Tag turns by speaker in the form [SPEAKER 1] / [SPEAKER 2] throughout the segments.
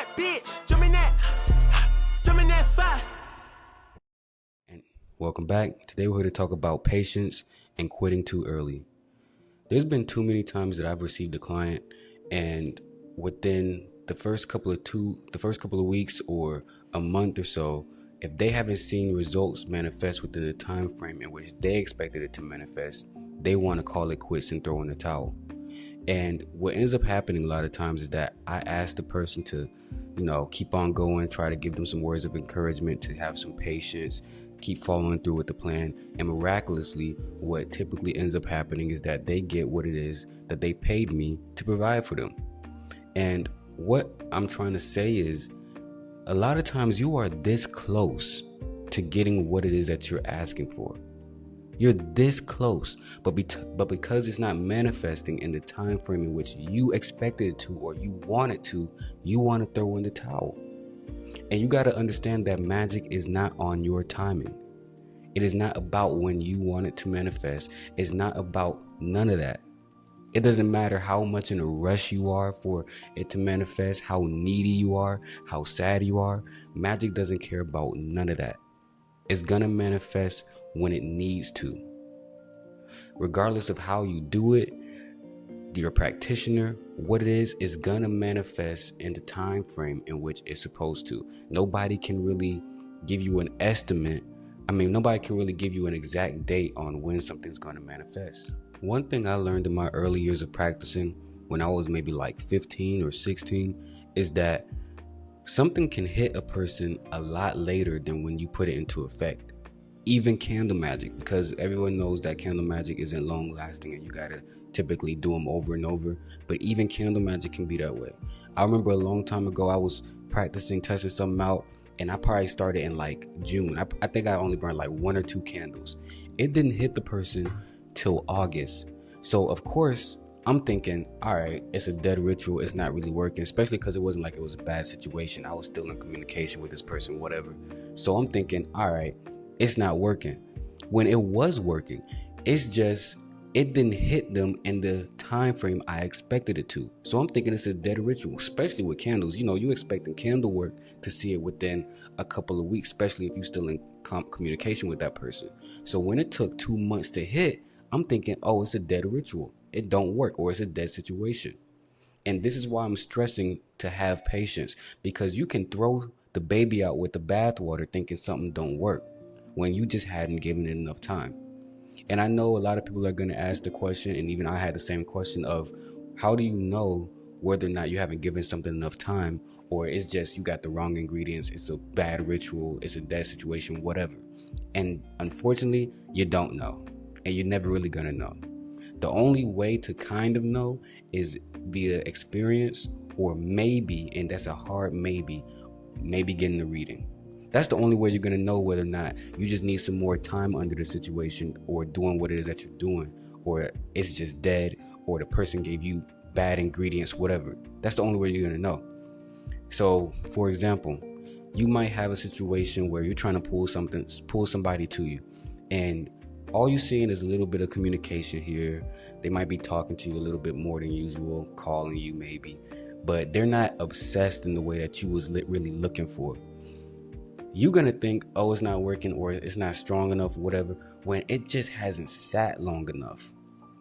[SPEAKER 1] that bitch, jump in that fire.
[SPEAKER 2] And welcome back. Today we're here to talk about patience and quitting too early. There's been too many times that I've received a client, and within the first couple of weeks or a month or so, if they haven't seen results manifest within the time frame in which they expected it to manifest, they want to call it quits and throw in the towel. And what ends up happening a lot of times is that I ask the person to, keep on going, try to give them some words of encouragement, to have some patience, keep following through with the plan. And miraculously, what typically ends up happening is that they get what it is that they paid me to provide for them. And what I'm trying to say is, a lot of times you are this close to getting what it is that you're asking for. You're this close, but because it's not manifesting in the time frame in which you expected it to or you want it to, you want to throw in the towel. And you got to understand that magic is not on your timing. It is not about when you want it to manifest. It's not about none of that. It doesn't matter how much in a rush you are for it to manifest, how needy you are, how sad you are. Magic doesn't care about none of that. It's gonna manifest when it needs to. Regardless of how you do it, your practitioner, what it is gonna manifest in the time frame in which it's supposed to. Nobody can really give you an estimate. Nobody can really give you an exact date on when something's gonna manifest. One thing I learned in my early years of practicing, when I was maybe like 15 or 16, is that something can hit a person a lot later than when you put it into effect. Even candle magic, because everyone knows that candle magic isn't long lasting and you gotta typically do them over and over. But even candle magic can be that way. I remember a long time ago, I was practicing testing something out, and I probably started in like June. I think I only burned like 1 or 2 candles. It didn't hit the person till August. So of course I'm thinking, all right, it's a dead ritual, it's not really working, especially because it wasn't like it was a bad situation. I was still in communication with this person, whatever. So I'm thinking, all right, it's not working. When it was working, it's just it didn't hit them in the time frame I expected it to. So I'm thinking it's a dead ritual, especially with candles. You expecting candle work to see it within a couple of weeks, especially if you're still in communication with that person. So when it took 2 months to hit, I'm thinking, oh, it's a dead ritual. It don't work, or it's a dead situation. And this is why I'm stressing to have patience, because you can throw the baby out with the bathwater thinking something don't work when you just hadn't given it enough time. And I know a lot of people are going to ask the question, and even I had the same question of, how do you know whether or not you haven't given something enough time, or it's just you got the wrong ingredients, it's a bad ritual, it's a dead situation, whatever. And unfortunately, you don't know. And you're never really gonna know. The only way to kind of know is via experience, or maybe, and that's a hard maybe getting a reading. That's the only way you're gonna know whether or not you just need some more time under the situation, or doing what it is that you're doing, or it's just dead, or the person gave you bad ingredients, whatever. That's the only way you're gonna know. So, for example, you might have a situation where you're trying to pull somebody to you, and all you're seeing is a little bit of communication here. They might be talking to you a little bit more than usual, calling you maybe, but they're not obsessed in the way that you was really looking for. You're gonna think, oh, it's not working, or it's not strong enough, whatever, when it just hasn't sat long enough.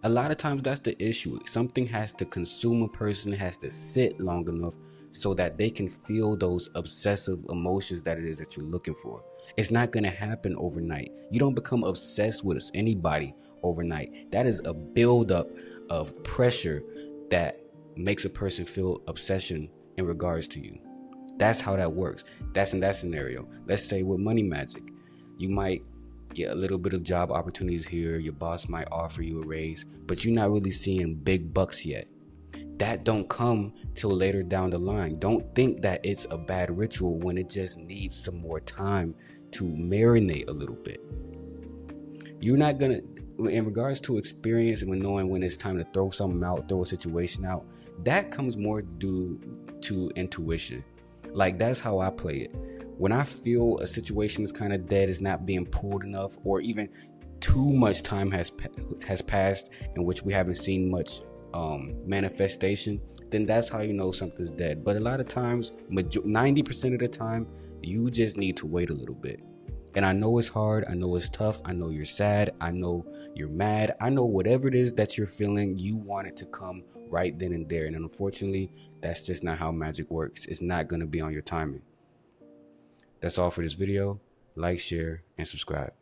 [SPEAKER 2] A lot of times that's the issue. Something has to consume a person, has to sit long enough so that they can feel those obsessive emotions that it is that you're looking for. It's not going to happen overnight. You don't become obsessed with anybody overnight. That is a buildup of pressure that makes a person feel obsession in regards to you. That's how that works. That's in that scenario. Let's say with money magic, you might get a little bit of job opportunities here. Your boss might offer you a raise, but you're not really seeing big bucks yet. That don't come till later down the line. Don't think that it's a bad ritual when it just needs some more time to marinate a little bit. You're not gonna, in regards to experience and when knowing when it's time to throw something out, throw a situation out, that comes more due to intuition. Like, that's how I play it. When I feel a situation is kind of dead, is not being pulled enough, or even too much time has passed in which we haven't seen much manifestation, then that's how you know something's dead. But a lot of times, 90% of the time, you just need to wait a little bit. And I know it's hard. I know it's tough. I know you're sad. I know you're mad. I know whatever it is that you're feeling, you want it to come right then and there. And unfortunately, that's just not how magic works. It's not going to be on your timing. That's all for this video. Like, share, and subscribe.